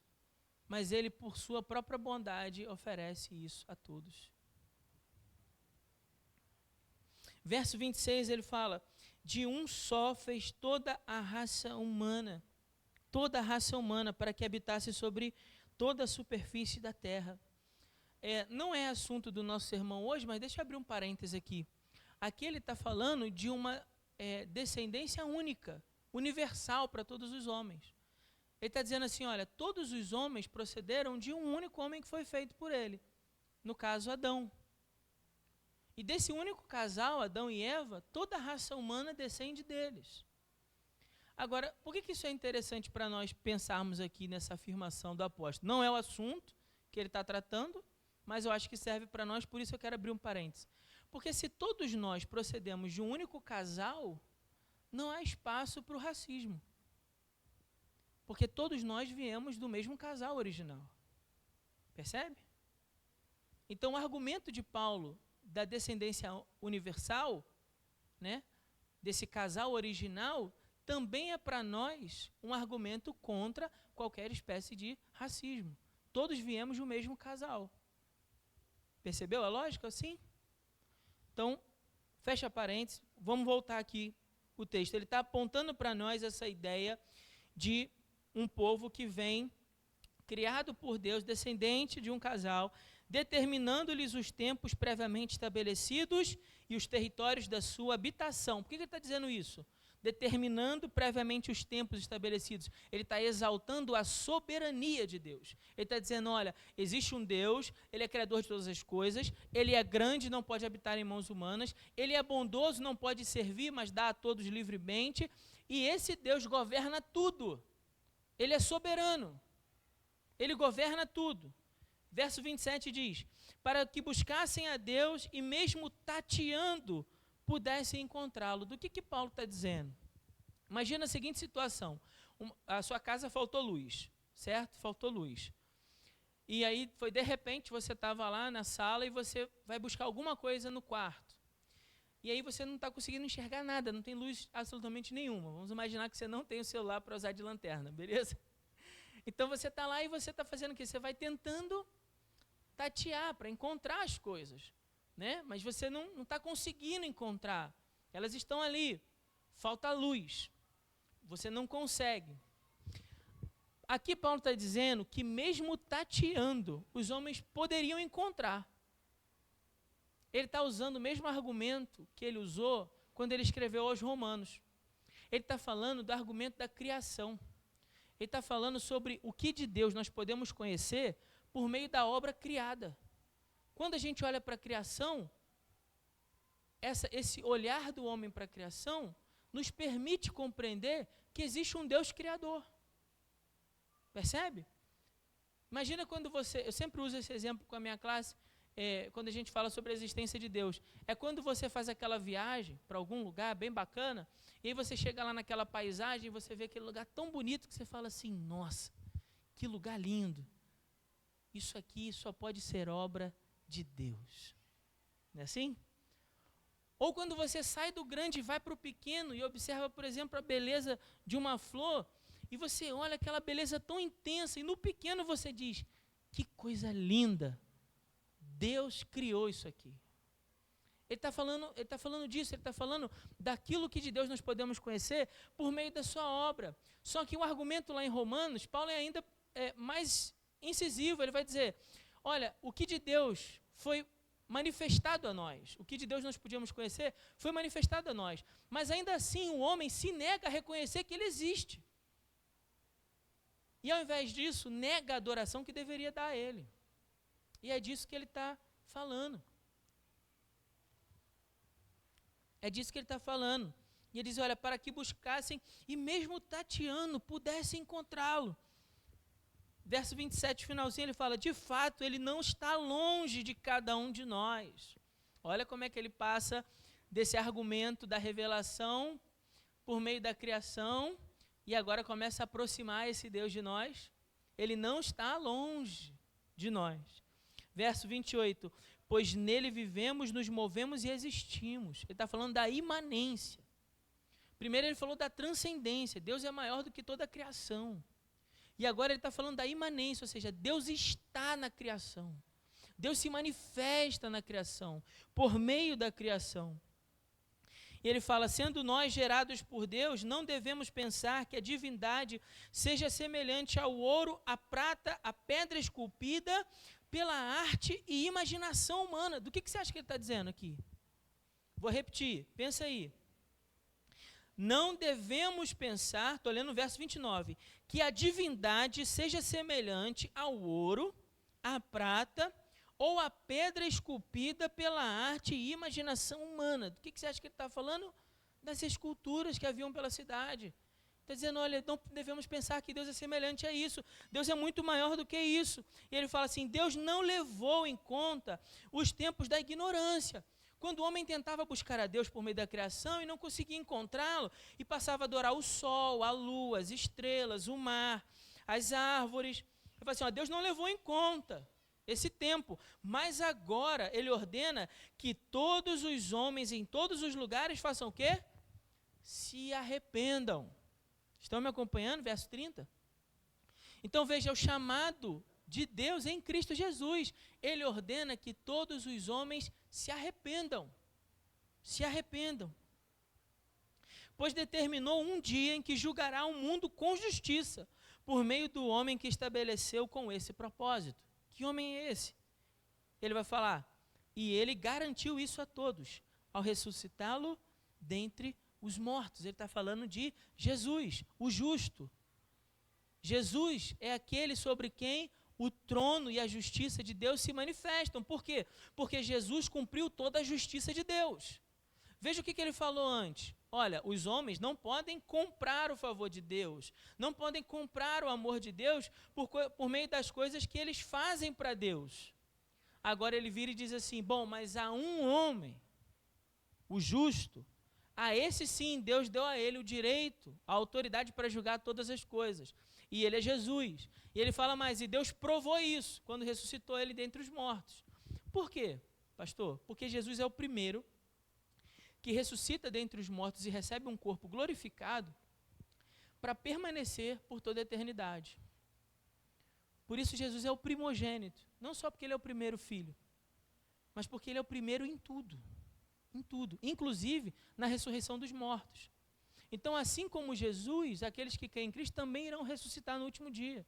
mas ele, por sua própria bondade, oferece isso a todos. Verso 26, ele fala, de um só fez toda a raça humana, para que habitasse sobre toda a superfície da terra. Não é assunto do nosso sermão hoje, mas deixa eu abrir um parêntese aqui. Aqui ele está falando de uma descendência única, universal para todos os homens. Ele está dizendo assim, olha, todos os homens procederam de um único homem que foi feito por ele, no caso Adão. E desse único casal, Adão e Eva, toda a raça humana descende deles. Agora, por que isso é interessante para nós pensarmos aqui nessa afirmação do apóstolo? Não é o assunto que ele está tratando, mas eu acho que serve para nós, por isso eu quero abrir um parênteses. Porque se todos nós procedemos de um único casal, não há espaço para o racismo. Porque todos nós viemos do mesmo casal original. Percebe? Então, o argumento de Paulo da descendência universal, né, desse casal original, também é para nós um argumento contra qualquer espécie de racismo. Todos viemos do mesmo casal. Percebeu a lógica assim? Então, fecha parênteses, vamos voltar aqui o texto. Ele está apontando para nós essa ideia de um povo que vem criado por Deus, descendente de um casal, determinando-lhes os tempos previamente estabelecidos e os territórios da sua habitação. Por que ele está dizendo isso? Determinando previamente os tempos estabelecidos. Ele está exaltando a soberania de Deus. Ele está dizendo, olha, existe um Deus, Ele é criador de todas as coisas, Ele é grande, não pode habitar em mãos humanas, Ele é bondoso, não pode servir, mas dá a todos livremente, e esse Deus governa tudo. Ele é soberano. Ele governa tudo. Verso 27 diz, para que buscassem a Deus e mesmo tateando, pudessem encontrá-lo. Do que Paulo está dizendo? Imagina a seguinte situação, a sua casa faltou luz, certo? Faltou luz. E aí, foi de repente, você estava lá na sala e você vai buscar alguma coisa no quarto. E aí você não está conseguindo enxergar nada, não tem luz absolutamente nenhuma. Vamos imaginar que você não tem o celular para usar de lanterna, beleza? Então você está lá e você está fazendo o quê? Você vai tentando tatear para encontrar as coisas, né? Mas você não está conseguindo encontrar. Elas estão ali, falta luz. Você não consegue. Aqui Paulo está dizendo que mesmo tateando, os homens poderiam encontrar. Ele está usando o mesmo argumento que ele usou quando ele escreveu aos Romanos. Ele está falando do argumento da criação. Ele está falando sobre o que de Deus nós podemos conhecer por meio da obra criada. Quando a gente olha para a criação, esse olhar do homem para a criação nos permite compreender que existe um Deus criador. Percebe? Imagina quando eu sempre uso esse exemplo com a minha classe, quando a gente fala sobre a existência de Deus. É quando você faz aquela viagem para algum lugar bem bacana, e aí você chega lá naquela paisagem e você vê aquele lugar tão bonito que você fala assim, nossa, que lugar lindo. Isso aqui só pode ser obra de Deus. Não é assim? Ou quando você sai do grande e vai para o pequeno e observa, por exemplo, a beleza de uma flor, e você olha aquela beleza tão intensa, e no pequeno você diz, que coisa linda, Deus criou isso aqui. Ele está falando disso, ele está falando daquilo que de Deus nós podemos conhecer por meio da sua obra. Só que o argumento lá em Romanos, Paulo é ainda mais incisivo, ele vai dizer, olha, o que de Deus foi manifestado a nós, o que de Deus nós podíamos conhecer, foi manifestado a nós, mas ainda assim o homem se nega a reconhecer que ele existe, e ao invés disso, nega a adoração que deveria dar a ele, e é disso que ele está falando, e ele diz, olha, para que buscassem, e mesmo tateando, pudessem encontrá-lo. Verso 27, finalzinho, ele fala, de fato, ele não está longe de cada um de nós. Olha como é que ele passa desse argumento da revelação por meio da criação, e agora começa a aproximar esse Deus de nós. Ele não está longe de nós. Verso 28, pois nele vivemos, nos movemos e existimos. Ele está falando da imanência. Primeiro ele falou da transcendência, Deus é maior do que toda a criação. E agora ele está falando da imanência, ou seja, Deus está na criação. Deus se manifesta na criação, por meio da criação. E ele fala, sendo nós gerados por Deus, não devemos pensar que a divindade seja semelhante ao ouro, à prata, à pedra esculpida pela arte e imaginação humana. Do que você acha que ele está dizendo aqui? Vou repetir, pensa aí. Não devemos pensar, estou lendo o verso 29, que a divindade seja semelhante ao ouro, à prata ou à pedra esculpida pela arte e imaginação humana. Do que você acha que ele está falando? Das esculturas que haviam pela cidade. Está dizendo, olha, não devemos pensar que Deus é semelhante a isso. Deus é muito maior do que isso. E ele fala assim, Deus não levou em conta os tempos da ignorância. Quando o homem tentava buscar a Deus por meio da criação e não conseguia encontrá-lo, e passava a adorar o sol, a lua, as estrelas, o mar, as árvores. Ele fala assim, Deus não levou em conta. esse tempo. Mas agora ele ordena que todos os homens em todos os lugares façam o quê? Se arrependam. Estão me acompanhando? Verso 30. Então veja, o chamado de Deus em Cristo Jesus. Ele ordena que todos os homens se arrependam. Se arrependam. Pois determinou um dia em que julgará o mundo com justiça, por meio do homem que estabeleceu com esse propósito. Que homem é esse? Ele vai falar, e ele garantiu isso a todos, ao ressuscitá-lo dentre os mortos. Ele está falando de Jesus, o justo. Jesus é aquele sobre quem o trono e a justiça de Deus se manifestam. Por quê? Porque Jesus cumpriu toda a justiça de Deus. Veja o que ele falou antes. Olha, os homens não podem comprar o favor de Deus, não podem comprar o amor de Deus por meio das coisas que eles fazem para Deus. Agora ele vira e diz assim, bom, mas há um homem, o justo, a esse sim Deus deu a ele o direito, a autoridade para julgar todas as coisas. E ele é Jesus. E ele fala mais, e Deus provou isso quando ressuscitou ele dentre os mortos. Por quê, pastor? Porque Jesus é o primeiro que ressuscita dentre os mortos e recebe um corpo glorificado para permanecer por toda a eternidade. Por isso Jesus é o primogênito, não só porque ele é o primeiro filho, mas porque ele é o primeiro em tudo, inclusive na ressurreição dos mortos. Então, assim como Jesus, aqueles que creem em Cristo também irão ressuscitar no último dia.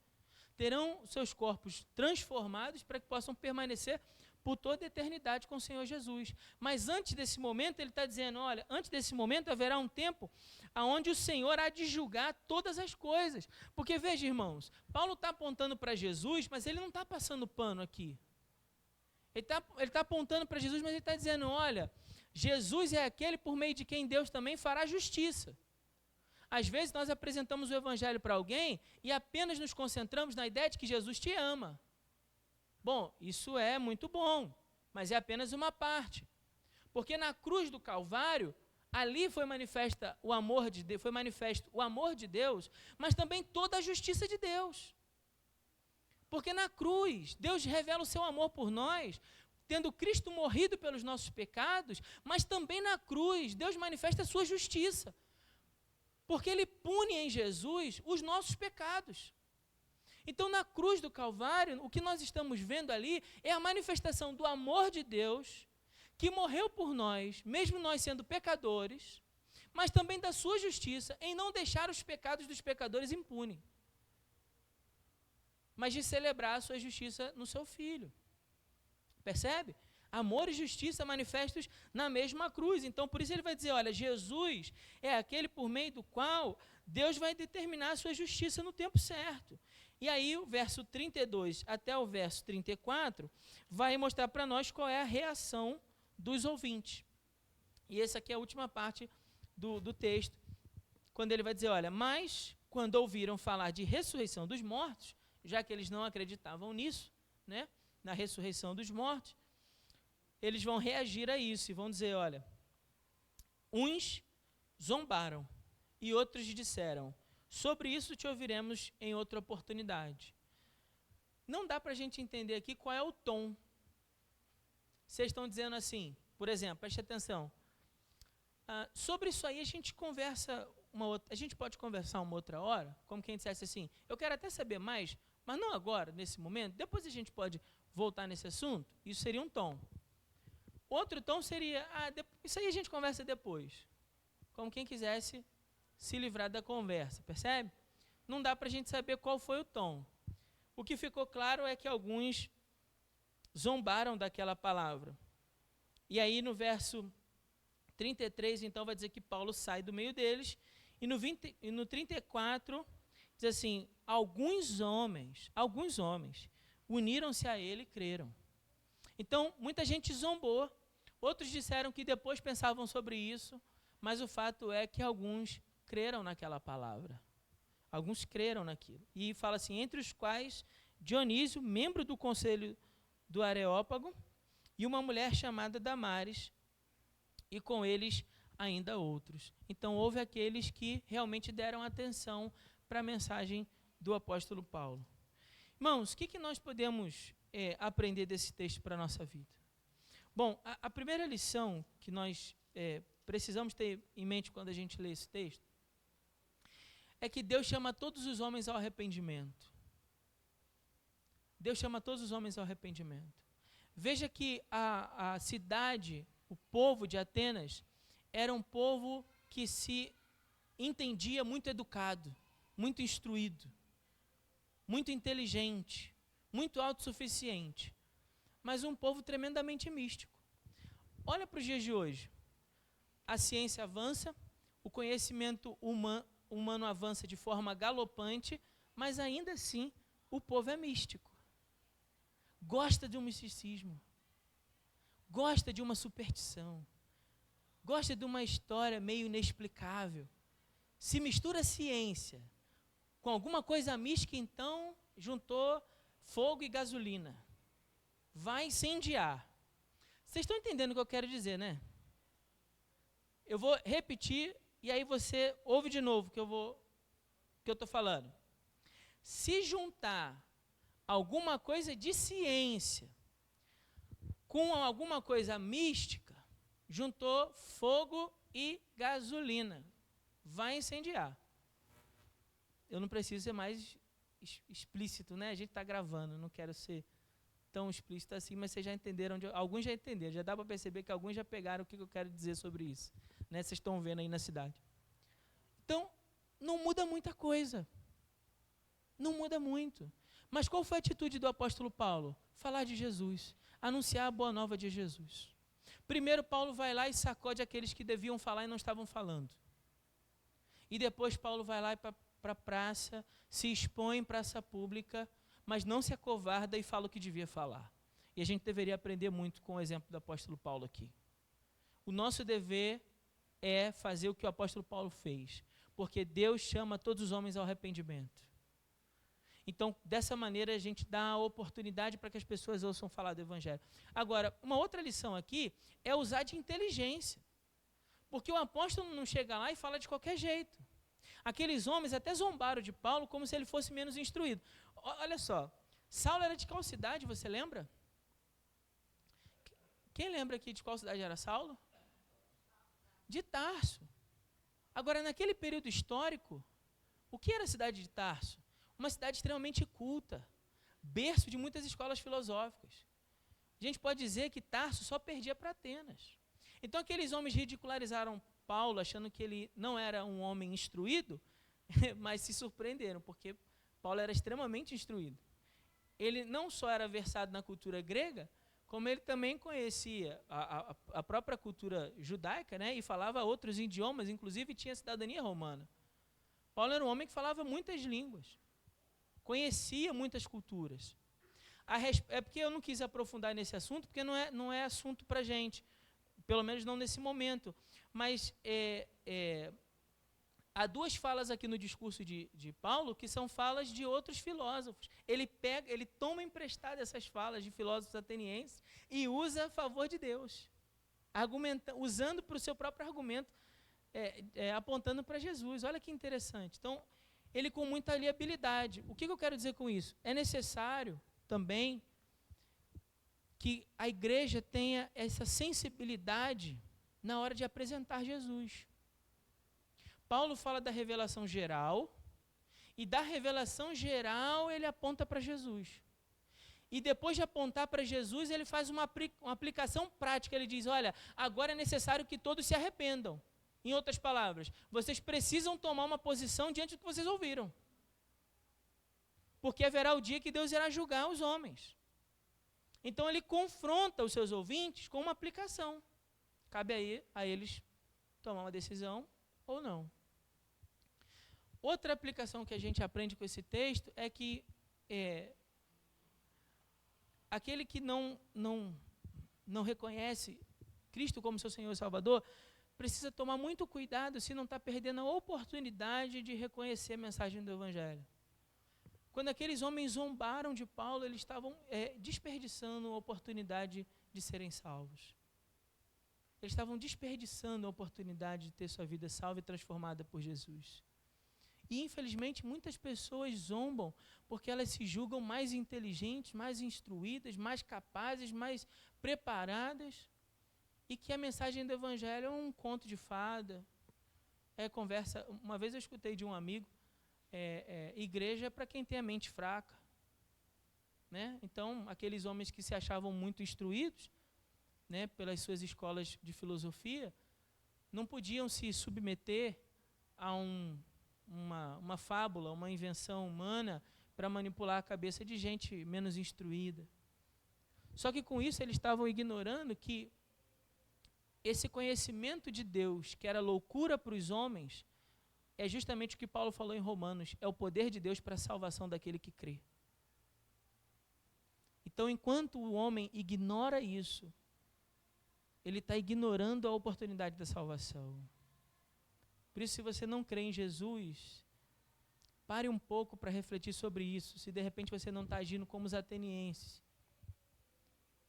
Terão seus corpos transformados para que possam permanecer por toda a eternidade com o Senhor Jesus. Mas antes desse momento, ele está dizendo, olha, antes desse momento haverá um tempo onde o Senhor há de julgar todas as coisas. Porque, veja, irmãos, Paulo está apontando para Jesus, mas ele não está passando pano aqui. Ele está apontando para Jesus, mas ele está dizendo, olha, Jesus é aquele por meio de quem Deus também fará justiça. Às vezes nós apresentamos o evangelho para alguém e apenas nos concentramos na ideia de que Jesus te ama. Bom, isso é muito bom, mas é apenas uma parte. Porque na cruz do Calvário, ali foi manifesto o amor de Deus, mas também toda a justiça de Deus. Porque na cruz, Deus revela o seu amor por nós, tendo Cristo morrido pelos nossos pecados, mas também na cruz, Deus manifesta a sua justiça. Porque Ele pune em Jesus os nossos pecados. Então, na cruz do Calvário, o que nós estamos vendo ali é a manifestação do amor de Deus, que morreu por nós, mesmo nós sendo pecadores, mas também da sua justiça, em não deixar os pecados dos pecadores impunes, mas de celebrar a sua justiça no seu Filho. Percebe? Amor e justiça manifestos na mesma cruz. Então, por isso ele vai dizer, olha, Jesus é aquele por meio do qual Deus vai determinar a sua justiça no tempo certo. E aí, o verso 32 até o verso 34 vai mostrar para nós qual é a reação dos ouvintes. E essa aqui é a última parte do texto, quando ele vai dizer, olha, mas quando ouviram falar de ressurreição dos mortos, já que eles não acreditavam nisso, né, na ressurreição dos mortos, eles vão reagir a isso e vão dizer, olha, uns zombaram e outros disseram, sobre isso te ouviremos em outra oportunidade. Não dá para a gente entender aqui qual é o tom. Vocês estão dizendo assim, por exemplo, preste atenção, sobre isso aí a gente pode conversar uma outra hora, como quem dissesse assim, eu quero até saber mais, mas não agora, nesse momento, depois a gente pode voltar nesse assunto. Isso seria um tom. Outro tom seria, isso aí a gente conversa depois, como quem quisesse se livrar da conversa, percebe? Não dá para a gente saber qual foi o tom. O que ficou claro é que alguns zombaram daquela palavra. E aí no verso 33, então, vai dizer que Paulo sai do meio deles, e no 34, diz assim, alguns homens, uniram-se a ele e creram. Então, muita gente zombou, outros disseram que depois pensavam sobre isso, mas o fato é que alguns creram naquela palavra. Alguns creram naquilo. E fala assim, entre os quais Dionísio, membro do conselho do Areópago, e uma mulher chamada Damares, e com eles ainda outros. Então, houve aqueles que realmente deram atenção para a mensagem do apóstolo Paulo. Irmãos, o que nós podemos aprender desse texto para a nossa vida? Bom, a primeira lição que nós precisamos ter em mente quando a gente lê esse texto é que Deus chama todos os homens ao arrependimento. Deus chama todos os homens ao arrependimento. Veja que a cidade, o povo de Atenas, era um povo que se entendia muito educado, muito instruído, muito inteligente, muito autossuficiente, mas um povo tremendamente místico. Olha para os dias de hoje. A ciência avança, o conhecimento humano avança de forma galopante, mas ainda assim o povo é místico. Gosta de um misticismo, gosta de uma superstição, gosta de uma história meio inexplicável. Se mistura ciência com alguma coisa mística, então juntou fogo e gasolina. Vai incendiar. Vocês estão entendendo o que eu quero dizer, né? Eu vou repetir e aí você ouve de novo o que eu estou falando. Se juntar alguma coisa de ciência com alguma coisa mística, juntou fogo e gasolina. Vai incendiar. Eu não preciso ser mais explícito, né? A gente está gravando, não quero ser tão explícito assim, mas vocês já entenderam, alguns já entenderam, já dá para perceber que alguns já pegaram o que eu quero dizer sobre isso. Né? Vocês estão vendo aí na cidade. Então, não muda muita coisa. Não muda muito. Mas qual foi a atitude do apóstolo Paulo? Falar de Jesus, anunciar a boa nova de Jesus. Primeiro, Paulo vai lá e sacode aqueles que deviam falar e não estavam falando. E depois Paulo vai lá para a praça, se expõe em praça pública, mas não se acovarda e fala o que devia falar. E a gente deveria aprender muito com o exemplo do apóstolo Paulo aqui. O nosso dever é fazer o que o apóstolo Paulo fez, porque Deus chama todos os homens ao arrependimento. Então, dessa maneira, a gente dá a oportunidade para que as pessoas ouçam falar do Evangelho. Agora, uma outra lição aqui é usar de inteligência. Porque o apóstolo não chega lá e fala de qualquer jeito. Aqueles homens até zombaram de Paulo como se ele fosse menos instruído. Olha só, Saulo era de qual cidade, você lembra? Quem lembra aqui de qual cidade era Saulo? De Tarso. Agora, naquele período histórico, o que era a cidade de Tarso? Uma cidade extremamente culta, berço de muitas escolas filosóficas. A gente pode dizer que Tarso só perdia para Atenas. Então aqueles homens ridicularizaram Paulo, achando que ele não era um homem instruído, mas se surpreenderam, porque Paulo era extremamente instruído. Ele não só era versado na cultura grega, como ele também conhecia a própria cultura judaica, né, e falava outros idiomas, inclusive tinha cidadania romana. Paulo era um homem que falava muitas línguas, conhecia muitas culturas. É porque eu não quis aprofundar nesse assunto, porque não é assunto para a gente, pelo menos não nesse momento. Mas há duas falas aqui no discurso de Paulo que são falas de outros filósofos. Ele toma emprestado essas falas de filósofos atenienses e usa a favor de Deus, usando para o seu próprio argumento, apontando para Jesus. Olha que interessante. Então, ele com muita habilidade. O que eu quero dizer com isso? É necessário também que a igreja tenha essa sensibilidade na hora de apresentar Jesus. Paulo fala da revelação geral, e da revelação geral ele aponta para Jesus. E depois de apontar para Jesus, ele faz uma aplicação prática. Ele diz, olha, agora é necessário que todos se arrependam. Em outras palavras, vocês precisam tomar uma posição diante do que vocês ouviram. Porque haverá o dia que Deus irá julgar os homens. Então ele confronta os seus ouvintes com uma aplicação. Cabe aí a eles tomar uma decisão ou não. Outra aplicação que a gente aprende com esse texto é que aquele que não reconhece Cristo como seu Senhor e Salvador precisa tomar muito cuidado se não está perdendo a oportunidade de reconhecer a mensagem do Evangelho. Quando aqueles homens zombaram de Paulo, eles estavam desperdiçando a oportunidade de serem salvos. Eles estavam desperdiçando a oportunidade de ter sua vida salva e transformada por Jesus. E, infelizmente, muitas pessoas zombam porque elas se julgam mais inteligentes, mais instruídas, mais capazes, mais preparadas, e que a mensagem do Evangelho é um conto de fada, é conversa. Uma vez eu escutei de um amigo, igreja é para quem tem a mente fraca. Né? Então, aqueles homens que se achavam muito instruídos, né, pelas suas escolas de filosofia, não podiam se submeter a uma fábula, uma invenção humana para manipular a cabeça de gente menos instruída. Só que com isso eles estavam ignorando que esse conhecimento de Deus, que era loucura para os homens, é justamente o que Paulo falou em Romanos, é o poder de Deus para a salvação daquele que crê. Então, enquanto o homem ignora isso, ele está ignorando a oportunidade da salvação. Por isso, se você não crê em Jesus, pare um pouco para refletir sobre isso, se de repente você não está agindo como os atenienses,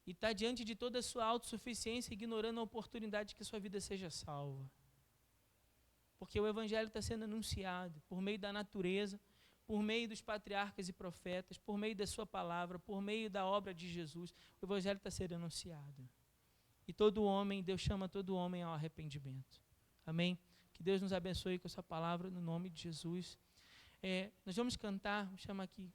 e está diante de toda a sua autossuficiência, ignorando a oportunidade de que sua vida seja salva. Porque o Evangelho está sendo anunciado por meio da natureza, por meio dos patriarcas e profetas, por meio da sua palavra, por meio da obra de Jesus. O Evangelho está sendo anunciado. E todo homem, Deus chama todo homem ao arrependimento. Amém? Que Deus nos abençoe com essa palavra, no nome de Jesus. Nós vamos cantar, vou chamar aqui